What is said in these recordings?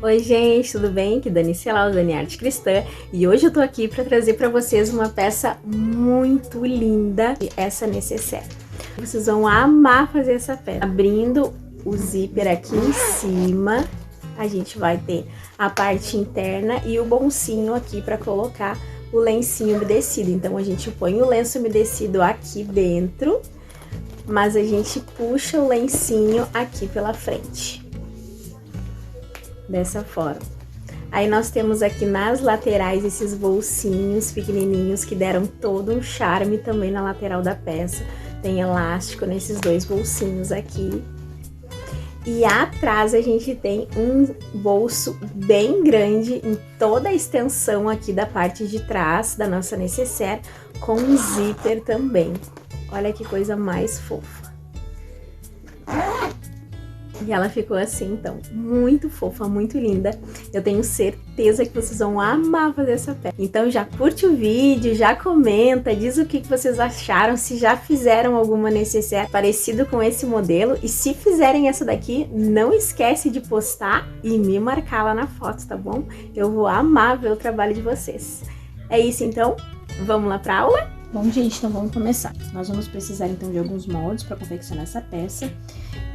Oi gente, tudo bem? Aqui Dani Celau, Dani Arte Cristã, e hoje eu tô aqui para trazer para vocês uma peça muito linda, essa necessaire. Vocês vão amar fazer essa peça. Abrindo o zíper aqui em cima, a gente vai ter a parte interna e o bolsinho aqui para colocar o lencinho umedecido. Então a gente põe o lenço umedecido aqui dentro, mas a gente puxa o lencinho aqui pela frente. Dessa forma. Aí nós temos aqui nas laterais esses bolsinhos pequenininhos que deram todo um charme também na lateral da peça. Tem elástico nesses dois bolsinhos aqui. E atrás a gente tem um bolso bem grande em toda a extensão aqui da parte de trás da nossa necessaire, com um zíper também. Olha que coisa mais fofa. E ela ficou assim, então, muito fofa, muito linda. Eu tenho certeza que vocês vão amar fazer essa peça. Então já curte o vídeo, já comenta, diz o que vocês acharam, se já fizeram alguma necessaire parecido com esse modelo. E se fizerem essa daqui, não esquece de postar e me marcar lá na foto, tá bom? Eu vou amar ver o trabalho de vocês. É isso então, vamos lá pra aula? Bom, gente, então vamos começar. Nós vamos precisar então de alguns moldes para confeccionar essa peça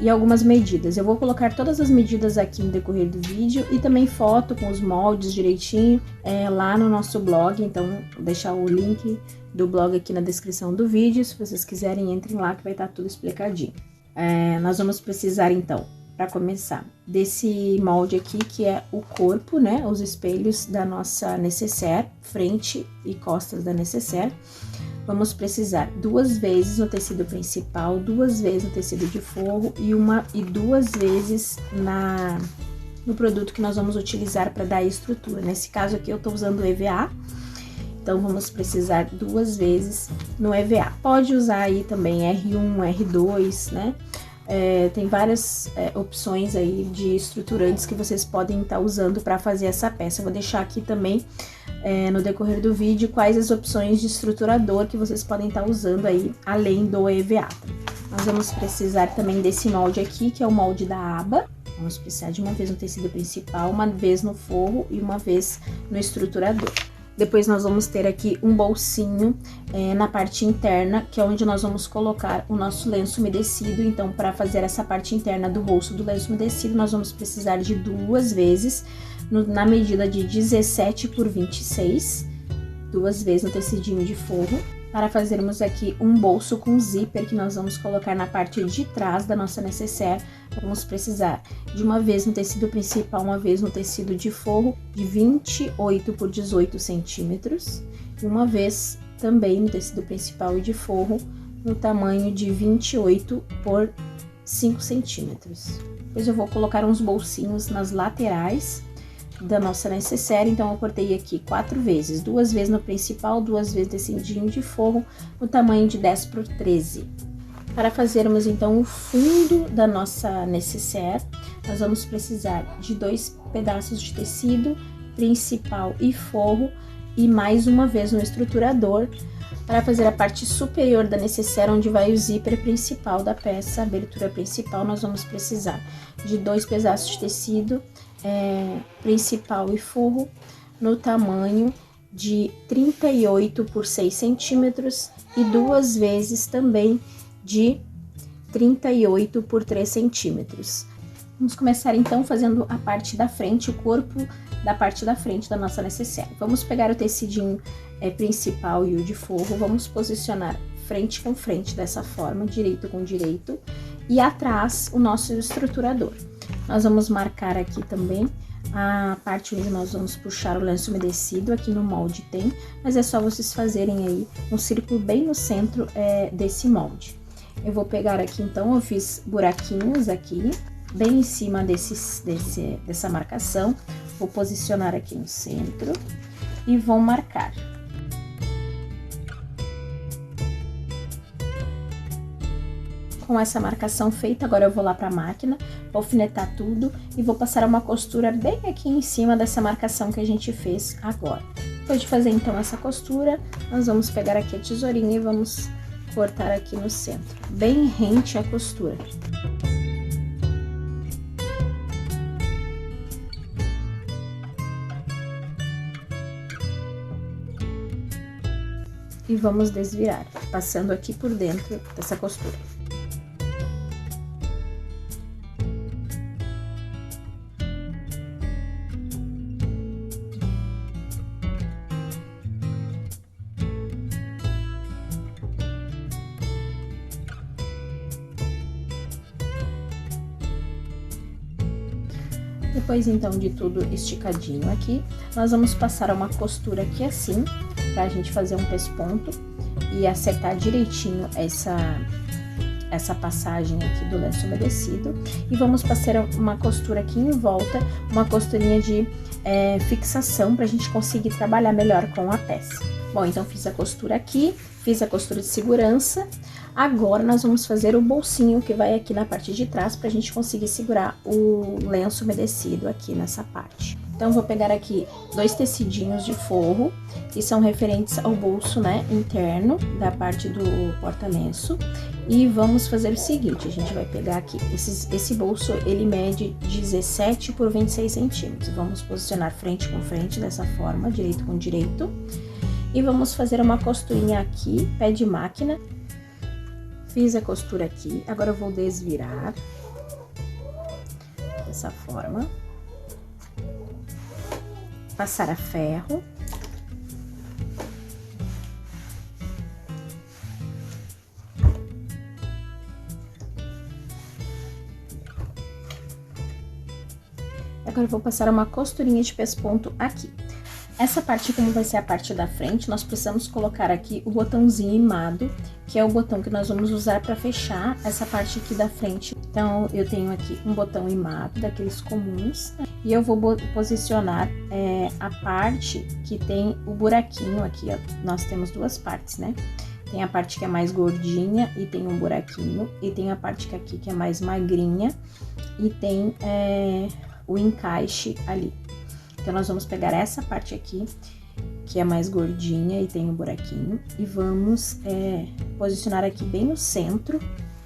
e algumas medidas. Eu vou colocar todas as medidas aqui no decorrer do vídeo e também foto com os moldes direitinho lá no nosso blog. Então, vou deixar o link do blog aqui na descrição do vídeo. Se vocês quiserem, entrem lá que vai estar tudo explicadinho. Nós vamos precisar então, para começar, desse molde aqui que é o corpo, né? Os espelhos da nossa necessaire, frente e costas da necessaire. Vamos precisar 2 vezes no tecido principal, 2 vezes no tecido de forro e 2 vezes no produto que nós vamos utilizar para dar a estrutura. Nesse caso aqui eu tô usando o EVA, então vamos precisar 2 vezes no EVA. Pode usar aí também R1, R2, né? Tem várias opções aí de estruturantes que vocês podem estar usando para fazer essa peça. Eu vou deixar aqui também no decorrer do vídeo quais as opções de estruturador que vocês podem estar usando aí, além do EVA. Nós vamos precisar também desse molde aqui, que é o molde da aba. Vamos precisar de uma vez no tecido principal, uma vez no forro e uma vez no estruturador. Depois nós vamos ter aqui um bolsinho na parte interna, que é onde nós vamos colocar o nosso lenço umedecido. Então, para fazer essa parte interna do bolso do lenço umedecido, nós vamos precisar de 2 vezes na medida de 17 por 26, 2 vezes no tecidinho de forro, para fazermos aqui um bolso com zíper que nós vamos colocar na parte de trás da nossa necessaire. Vamos precisar de uma vez no tecido principal, uma vez no tecido de forro, de 28 por 18 centímetros, e uma vez também no tecido principal e de forro, no tamanho de 28 por 5 centímetros. Depois eu vou colocar uns bolsinhos nas laterais da nossa necessaire, então eu cortei aqui 4 vezes, 2 vezes no principal, 2 vezes tecidinho de forro, no tamanho de 10 por 13. Para fazermos então o fundo da nossa necessaire, nós vamos precisar de 2 pedaços de tecido principal e forro e mais uma vez no estruturador, para fazer a parte superior da necessaire, onde vai o zíper principal da peça, a abertura principal. Nós vamos precisar de 2 pedaços de tecido principal e forro no tamanho de 38 por 6 centímetros e 2 vezes também de 38 por 3 centímetros. Vamos começar então fazendo a parte da frente, o corpo da parte da frente da nossa necessaire. Vamos pegar o tecidinho principal e o de forro, vamos posicionar frente com frente dessa forma, direito com direito, e atrás o nosso estruturador. Nós vamos marcar aqui também a parte onde nós vamos puxar o lenço umedecido, aqui no molde tem, mas é só vocês fazerem aí um círculo bem no centro desse molde. Eu vou pegar aqui então, eu fiz buraquinhos aqui, bem em cima dessa marcação, vou posicionar aqui no centro e vou marcar. Com essa marcação feita, agora eu vou lá para a máquina, vou alfinetar tudo e vou passar uma costura bem aqui em cima dessa marcação que a gente fez agora. Depois de fazer então essa costura, nós vamos pegar aqui a tesourinha e vamos cortar aqui no centro, bem rente a costura. e vamos desvirar, passando aqui por dentro dessa costura. Depois, então, de tudo esticadinho aqui, nós vamos passar uma costura aqui assim, pra gente fazer um pesponto e acertar direitinho essa passagem aqui do lenço umedecido. E vamos passar uma costura aqui em volta, uma costurinha de fixação pra gente conseguir trabalhar melhor com a peça. Bom, então fiz a costura aqui, fiz a costura de segurança. Agora, nós vamos fazer o bolsinho que vai aqui na parte de trás pra gente conseguir segurar o lenço umedecido aqui nessa parte. Então, vou pegar aqui 2 tecidinhos de forro, que são referentes ao bolso, né, interno da parte do porta-lenço. E vamos fazer o seguinte, a gente vai pegar aqui, esse bolso, ele mede 17 por 26 centímetros. Vamos posicionar frente com frente dessa forma, direito com direito. E vamos fazer uma costurinha aqui, pé de máquina. Fiz a costura aqui, agora eu vou desvirar dessa forma, passar a ferro, agora eu vou passar uma costurinha de pesponto aqui. Essa parte, como vai ser a parte da frente, nós precisamos colocar aqui o botãozinho imado, que é o botão que nós vamos usar para fechar essa parte aqui da frente. Então, eu tenho aqui um botão imado, daqueles comuns, e eu vou posicionar a parte que tem o buraquinho aqui, ó. Nós temos 2 partes, né? Tem a parte que é mais gordinha e tem um buraquinho, e tem a parte que aqui que é mais magrinha e tem o encaixe ali. Então, nós vamos pegar essa parte aqui, que é mais gordinha e tem um buraquinho, e vamos posicionar aqui bem no centro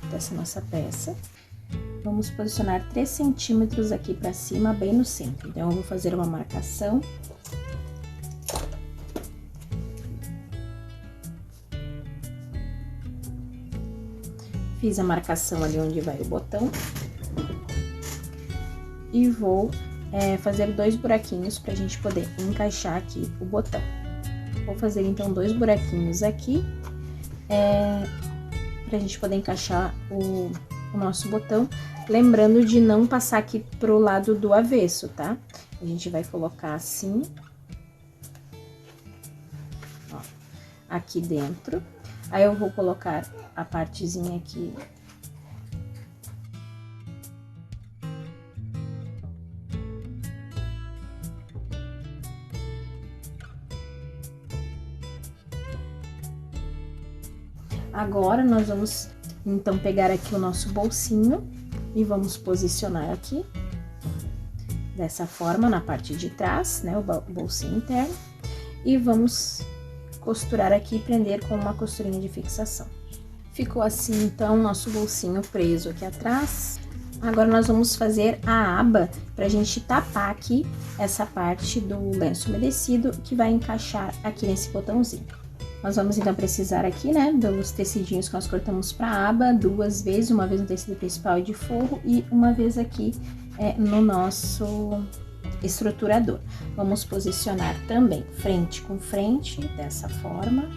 dessa nossa peça. Vamos posicionar 3 centímetros aqui pra cima, bem no centro. Então, eu vou fazer uma marcação. Fiz a marcação ali onde vai o botão. E vou fazer 2 buraquinhos pra gente poder encaixar aqui o botão. Vou fazer, então, 2 buraquinhos aqui, pra gente poder encaixar o nosso botão. Lembrando de não passar aqui pro lado do avesso, tá? A gente vai colocar assim, ó, aqui dentro. Aí, eu vou colocar a partezinha aqui. Agora, nós vamos, então, pegar aqui o nosso bolsinho e vamos posicionar aqui, dessa forma, na parte de trás, né, o bolsinho interno. E vamos costurar aqui e prender com uma costurinha de fixação. Ficou assim, então, nosso bolsinho preso aqui atrás. Agora, nós vamos fazer a aba pra gente tapar aqui essa parte do lenço umedecido que vai encaixar aqui nesse botãozinho. Nós vamos, então, precisar aqui, né, dos tecidinhos que nós cortamos pra aba 2 vezes, uma vez no tecido principal e de forro e uma vez aqui no nosso estruturador. Vamos posicionar também frente com frente, dessa forma.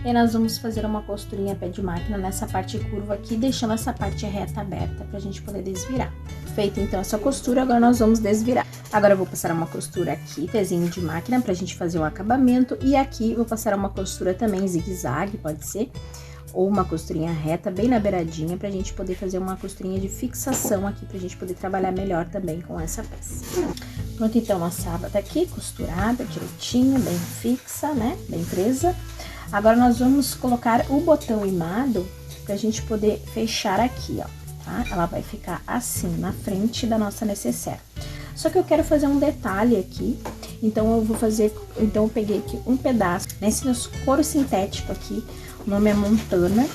E nós vamos fazer uma costurinha pé de máquina nessa parte curva aqui, deixando essa parte reta aberta pra gente poder desvirar. Feita, então, essa costura, agora nós vamos desvirar. Agora, eu vou passar uma costura aqui, pezinho de máquina, pra gente fazer o acabamento. E aqui, vou passar uma costura também zigue-zague, pode ser, ou uma costurinha reta, bem na beiradinha, pra gente poder fazer uma costurinha de fixação aqui, pra gente poder trabalhar melhor também com essa peça. Pronto, então, nossa aba tá aqui, costurada, direitinho, bem fixa, né, bem presa. Agora, nós vamos colocar o botão imado pra gente poder fechar aqui, ó, tá? Ela vai ficar assim, na frente da nossa necessaire. Só que eu quero fazer um detalhe aqui, então eu peguei aqui um pedaço, nesse nosso couro sintético aqui, o nome é Montana,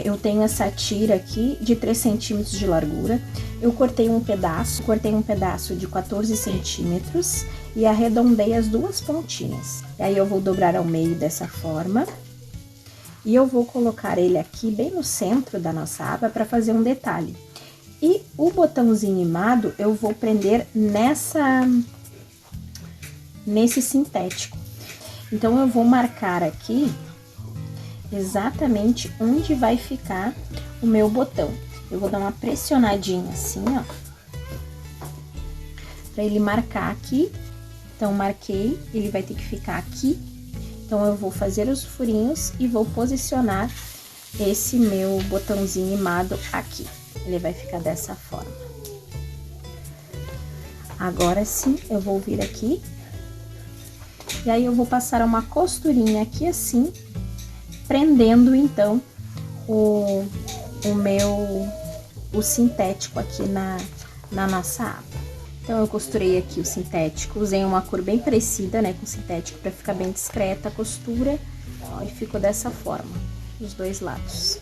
eu tenho essa tira aqui de 3 centímetros de largura. Eu cortei um pedaço de 14 centímetros e arredondei as 2 pontinhas. E aí eu vou dobrar ao meio dessa forma. E eu vou colocar ele aqui bem no centro da nossa aba para fazer um detalhe. E o botãozinho imado eu vou prender nesse sintético. Então, eu vou marcar aqui exatamente onde vai ficar o meu botão. Eu vou dar uma pressionadinha assim, ó, para ele marcar aqui. Então, marquei, ele vai ter que ficar aqui. Então, eu vou fazer os furinhos e vou posicionar esse meu botãozinho imado aqui. Ele vai ficar dessa forma. Agora sim, eu vou vir aqui. E aí, eu vou passar uma costurinha aqui assim, prendendo, então, o sintético aqui na nossa aba. Então, eu costurei aqui o sintético, usei uma cor bem parecida, né, com o sintético, para ficar bem discreta a costura, ó, e ficou dessa forma, dos 2 lados.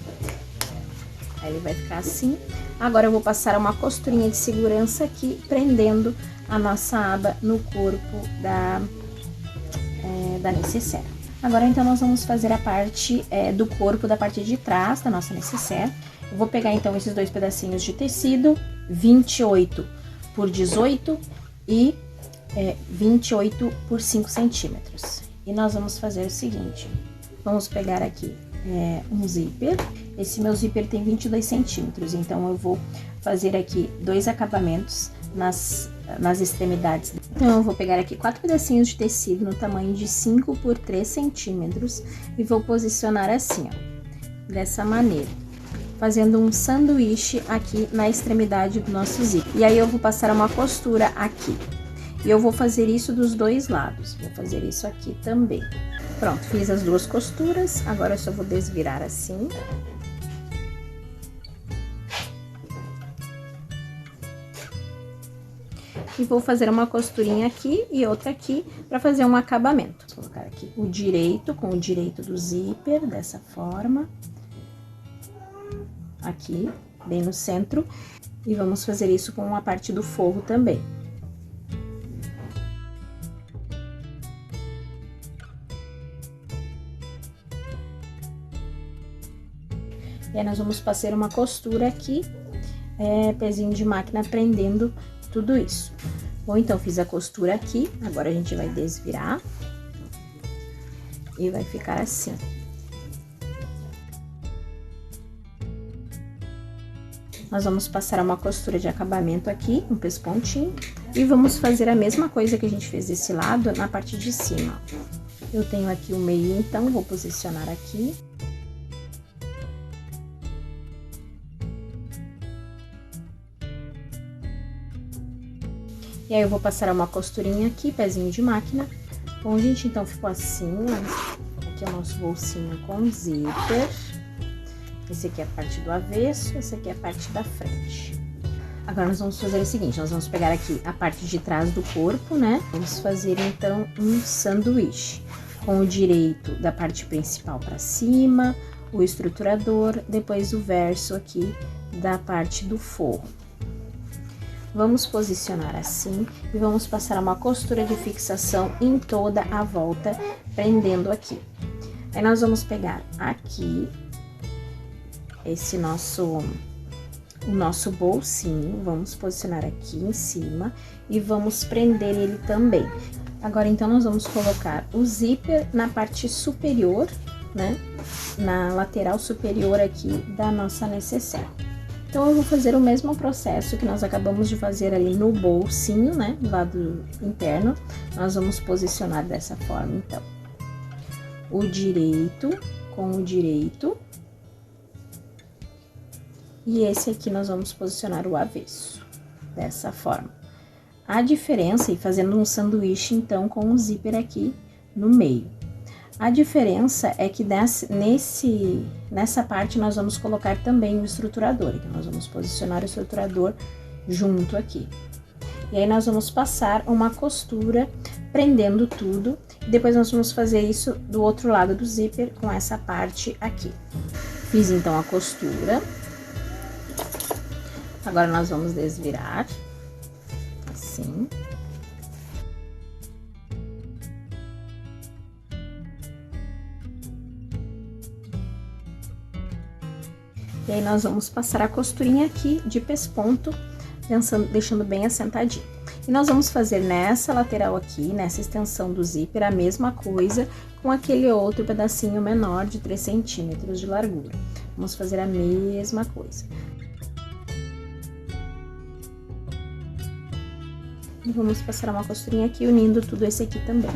Aí, ele vai ficar assim. Agora, eu vou passar uma costurinha de segurança aqui, prendendo a nossa aba no corpo da necessaire. Agora, então, nós vamos fazer a parte do corpo da parte de trás da nossa necessaire. Eu vou pegar, então, esses 2 pedacinhos de tecido, 28 por 18 e 28 por 5 centímetros. E nós vamos fazer o seguinte, vamos pegar aqui um zíper. Esse meu zíper tem 22 centímetros, então eu vou fazer aqui 2 acabamentos nas extremidades. Então, eu vou pegar aqui 4 pedacinhos de tecido no tamanho de 5 por 3 centímetros e vou posicionar assim, ó, dessa maneira, fazendo um sanduíche aqui na extremidade do nosso zíper. E aí, eu vou passar uma costura aqui. E eu vou fazer isso dos 2 lados. Vou fazer isso aqui também. Pronto, fiz as 2 costuras. Agora, eu só vou desvirar assim. E vou fazer uma costurinha aqui e outra aqui para fazer um acabamento. Vou colocar aqui o direito com o direito do zíper, dessa forma. Aqui, bem no centro. E vamos fazer isso com a parte do forro também. E aí, nós vamos fazer uma costura aqui, pezinho de máquina prendendo tudo isso. Bom, então, fiz a costura aqui, agora a gente vai desvirar e vai ficar assim. Nós vamos passar uma costura de acabamento aqui, um pespontinho, e vamos fazer a mesma coisa que a gente fez desse lado na parte de cima. Eu tenho aqui o meio, então, vou posicionar aqui. E aí, eu vou passar uma costurinha aqui, pezinho de máquina. Bom, gente, então, ficou assim, ó. Aqui é o nosso bolsinho com zíper. Esse aqui é a parte do avesso, esse aqui é a parte da frente. Agora, nós vamos fazer o seguinte, nós vamos pegar aqui a parte de trás do corpo, né? Vamos fazer, então, um sanduíche. Com o direito da parte principal para cima, o estruturador, depois o verso aqui da parte do forro. Vamos posicionar assim e vamos passar uma costura de fixação em toda a volta, prendendo aqui. Aí, nós vamos pegar aqui o nosso bolsinho, vamos posicionar aqui em cima e vamos prender ele também. Agora, então, nós vamos colocar o zíper na parte superior, né? Na lateral superior aqui da nossa necessaire. Então, eu vou fazer o mesmo processo que nós acabamos de fazer ali no bolsinho, né? Do lado interno. Nós vamos posicionar dessa forma, então. O direito com o direito. E esse aqui nós vamos posicionar o avesso, dessa forma. A diferença, e fazendo um sanduíche, então, com o zíper aqui no meio. A diferença é que nessa parte nós vamos colocar também o estruturador. Então, nós vamos posicionar o estruturador junto aqui. E aí, nós vamos passar uma costura prendendo tudo. Depois, nós vamos fazer isso do outro lado do zíper com essa parte aqui. Fiz então a costura. Agora nós vamos desvirar, assim. E aí nós vamos passar a costurinha aqui de pesponto, deixando bem assentadinho. E nós vamos fazer nessa lateral aqui, nessa extensão do zíper, a mesma coisa com aquele outro pedacinho menor de 3 centímetros de largura. Vamos fazer a mesma coisa. E vamos passar uma costurinha aqui, unindo tudo esse aqui também.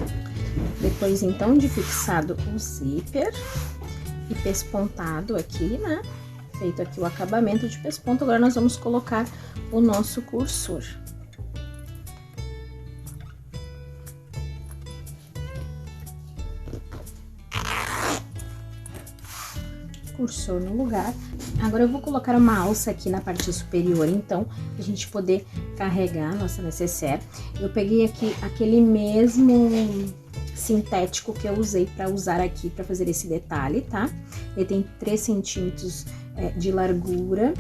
Depois, então, de fixado o zíper e pespontado aqui, né? Feito aqui o acabamento de pesponto, agora nós vamos colocar o nosso cursor. Cursor no lugar. Agora eu vou colocar uma alça aqui na parte superior, então, pra gente poder carregar a nossa necessaire. Eu peguei aqui aquele mesmo sintético que eu usei para usar aqui, para fazer esse detalhe, tá? Ele tem 3 centímetros de largura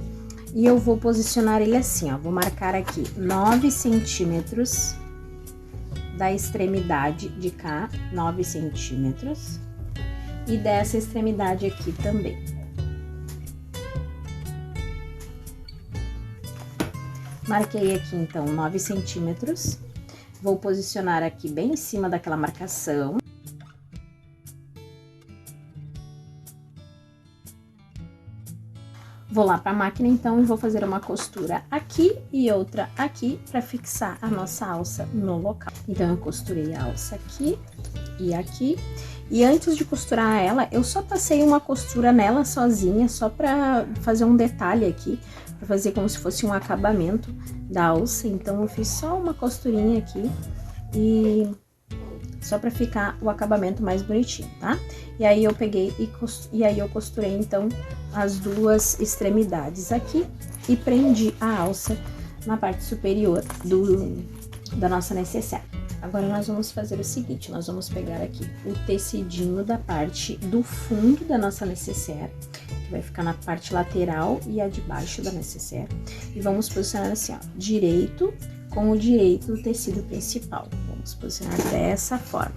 e eu vou posicionar ele assim, ó. Vou marcar aqui 9 centímetros da extremidade de cá, 9 centímetros, e dessa extremidade aqui também. Marquei aqui, então, 9 centímetros. Vou posicionar aqui bem em cima daquela marcação. Vou lá para a máquina, então, e vou fazer uma costura aqui e outra aqui para fixar a nossa alça no local. Então, eu costurei a alça aqui e aqui. E antes de costurar ela, eu só passei uma costura nela sozinha, só para fazer um detalhe aqui, para fazer como se fosse um acabamento da alça. Então, eu fiz só uma costurinha aqui e só para ficar o acabamento mais bonitinho, tá? E aí eu peguei e aí eu costurei, então, as duas extremidades aqui e prendi a alça na parte superior da nossa necessaire. Agora, nós vamos fazer o seguinte, nós vamos pegar aqui o tecidinho da parte do fundo da nossa necessaire, que vai ficar na parte lateral e a de baixo da necessaire, e vamos posicionar assim, ó, direito com o direito do tecido principal. Vamos posicionar dessa forma.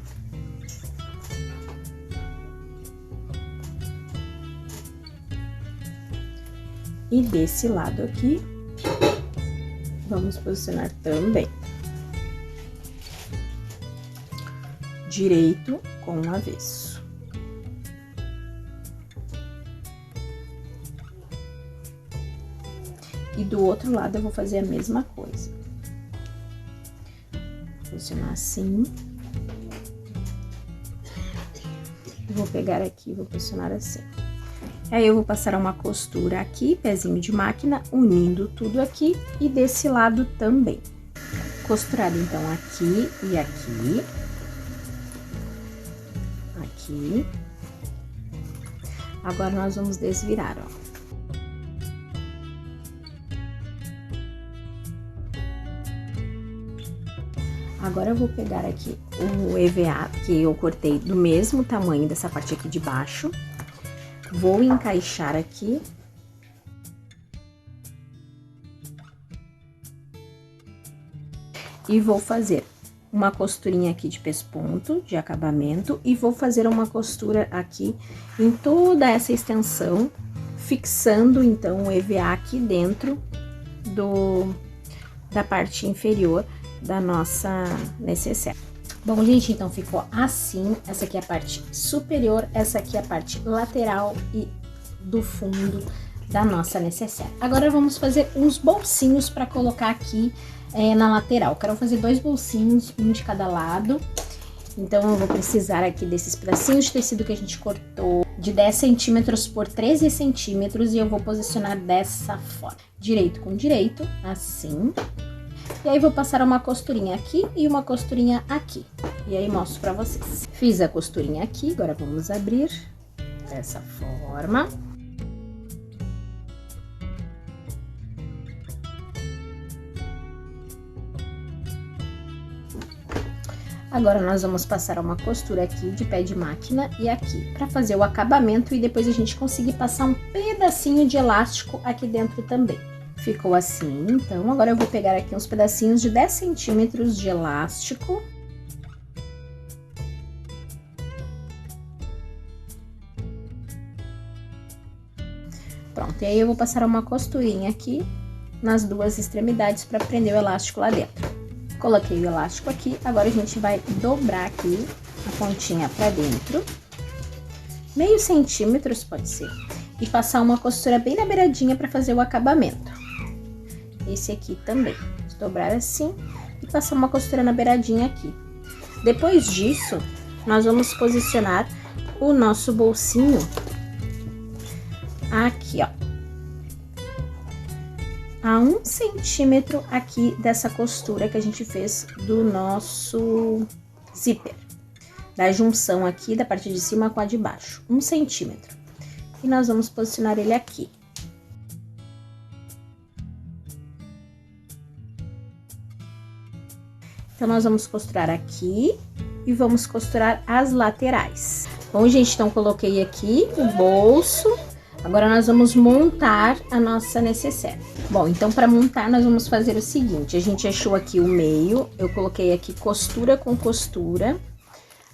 E desse lado aqui, vamos posicionar também. Direito com o avesso. E do outro lado eu vou fazer a mesma coisa. Posicionar assim. Vou pegar aqui e vou posicionar assim. Aí eu vou passar uma costura aqui, pezinho de máquina, unindo tudo aqui e desse lado também. Costurado então aqui e aqui. Aqui. Agora nós vamos desvirar, ó. Agora eu vou pegar aqui o EVA que eu cortei do mesmo tamanho dessa parte aqui de baixo. Vou encaixar aqui. E vou fazer uma costurinha aqui de pesponto, de acabamento, e vou fazer uma costura aqui em toda essa extensão, fixando, então, o EVA aqui dentro da parte inferior da nossa necessaire. Bom, gente, então ficou assim. Essa aqui é a parte superior, essa aqui é a parte lateral e do fundo da nossa necessaire. Agora vamos fazer uns bolsinhos para colocar aqui na lateral. Quero fazer 2 bolsinhos, um de cada lado. Então, eu vou precisar aqui desses pedacinhos de tecido que a gente cortou, de 10 centímetros por 13 centímetros, e eu vou posicionar dessa forma. Direito com direito, assim. E aí, vou passar uma costurinha aqui e uma costurinha aqui. E aí, mostro pra vocês. Fiz a costurinha aqui, agora vamos abrir dessa forma. Agora, nós vamos passar uma costura aqui de pé de máquina e aqui, para fazer o acabamento e depois a gente conseguir passar um pedacinho de elástico aqui dentro também. Ficou assim, então, agora eu vou pegar aqui uns pedacinhos de 10 centímetros de elástico. Pronto, e aí eu vou passar uma costurinha aqui nas duas extremidades para prender o elástico lá dentro. Coloquei o elástico aqui, agora a gente vai dobrar aqui a pontinha para dentro, meio centímetro pode ser, e passar uma costura bem na beiradinha para fazer o acabamento. Esse aqui também, dobrar assim e passar uma costura na beiradinha aqui. Depois disso, nós vamos posicionar o nosso bolsinho aqui, ó, a 1 centímetro aqui dessa costura que a gente fez do nosso zíper, da junção aqui da parte de cima com a de baixo, 1 centímetro. E nós vamos posicionar ele aqui. Então, nós vamos costurar aqui e vamos costurar as laterais. Bom, gente, então coloquei aqui o bolso. Agora, nós vamos montar a nossa necessaire. Bom, então, para montar, nós vamos fazer o seguinte. A gente achou aqui o meio, eu coloquei aqui costura com costura.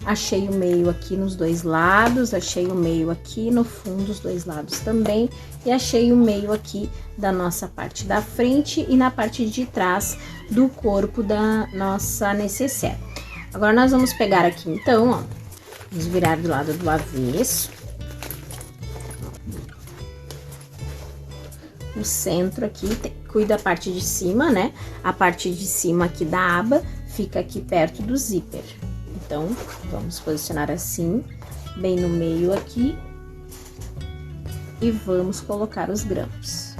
Achei o meio aqui nos dois lados, achei o meio aqui no fundo, os dois lados também. E achei o meio aqui da nossa parte da frente e na parte de trás do corpo da nossa necessaire. Agora, nós vamos pegar aqui, então, ó, vamos virar do lado do avesso. O centro aqui, cuida a parte de cima, né? A parte de cima aqui da aba fica aqui perto do zíper. Então, vamos posicionar assim, bem no meio aqui. E vamos colocar os grampos.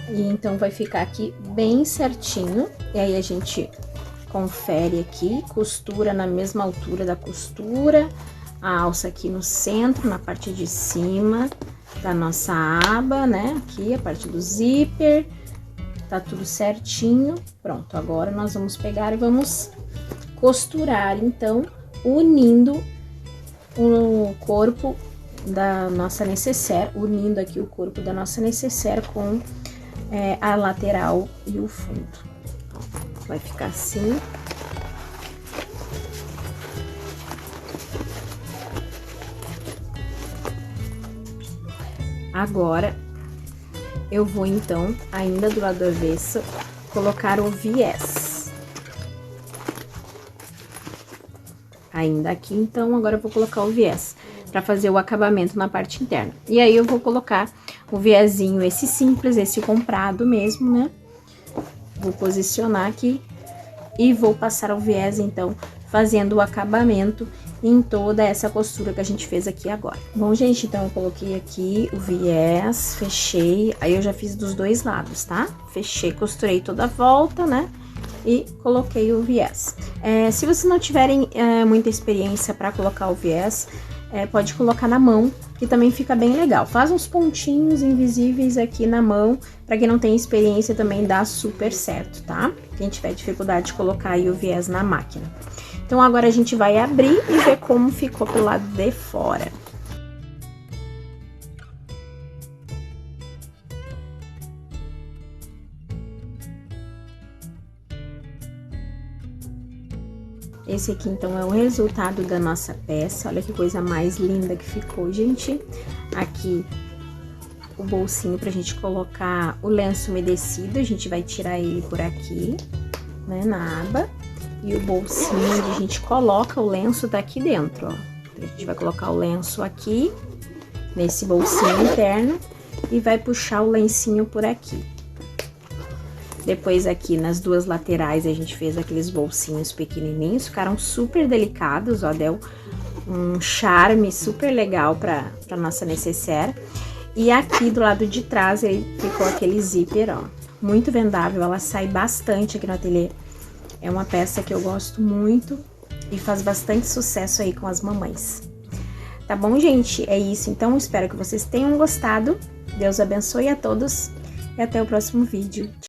E então, vai ficar aqui bem certinho. E aí, a gente confere aqui, costura na mesma altura da costura, a alça aqui no centro, na parte de cima da nossa aba, né? Aqui a parte do zíper, tá tudo certinho. Pronto, agora nós vamos pegar e vamos costurar, então, unindo o corpo da nossa necessaire, unindo aqui o corpo da nossa necessaire com a lateral e o fundo. Vai ficar assim. Agora, eu vou, então, ainda do lado avesso, colocar o viés. Ainda aqui, então, agora eu vou colocar o viés, para fazer o acabamento na parte interna. E aí, eu vou colocar o viésinho, esse simples, esse comprado mesmo, né? Vou posicionar aqui e vou passar o viés, então, fazendo o acabamento em toda essa costura que a gente fez aqui agora. Bom, gente, então eu coloquei aqui o viés, fechei, aí eu já fiz dos dois lados, tá? Fechei, costurei toda a volta, né? E coloquei o viés. Se vocês não tiverem muita experiência para colocar o viés, pode colocar na mão, que também fica bem legal. Faz uns pontinhos invisíveis aqui na mão, para quem não tem experiência também dá super certo, tá? Quem tiver dificuldade de colocar aí o viés na máquina. Então, agora a gente vai abrir e ver como ficou pro lado de fora. Esse aqui, então, é o resultado da nossa peça. Olha que coisa mais linda que ficou, gente. Aqui, o bolsinho pra gente colocar o lenço umedecido. A gente vai tirar ele por aqui, né, na aba. E o bolsinho onde a gente coloca o lenço tá aqui dentro, ó. A gente vai colocar o lenço aqui, nesse bolsinho interno. E vai puxar o lencinho por aqui. Depois aqui nas duas laterais a gente fez aqueles bolsinhos pequenininhos, ficaram super delicados, ó, deu um charme super legal pra nossa necessaire. E aqui do lado de trás ele ficou aquele zíper, ó, muito vendável, ela sai bastante aqui no ateliê. É uma peça que eu gosto muito e faz bastante sucesso aí com as mamães. Tá bom, gente? É isso, então, espero que vocês tenham gostado. Deus abençoe a todos e até o próximo vídeo.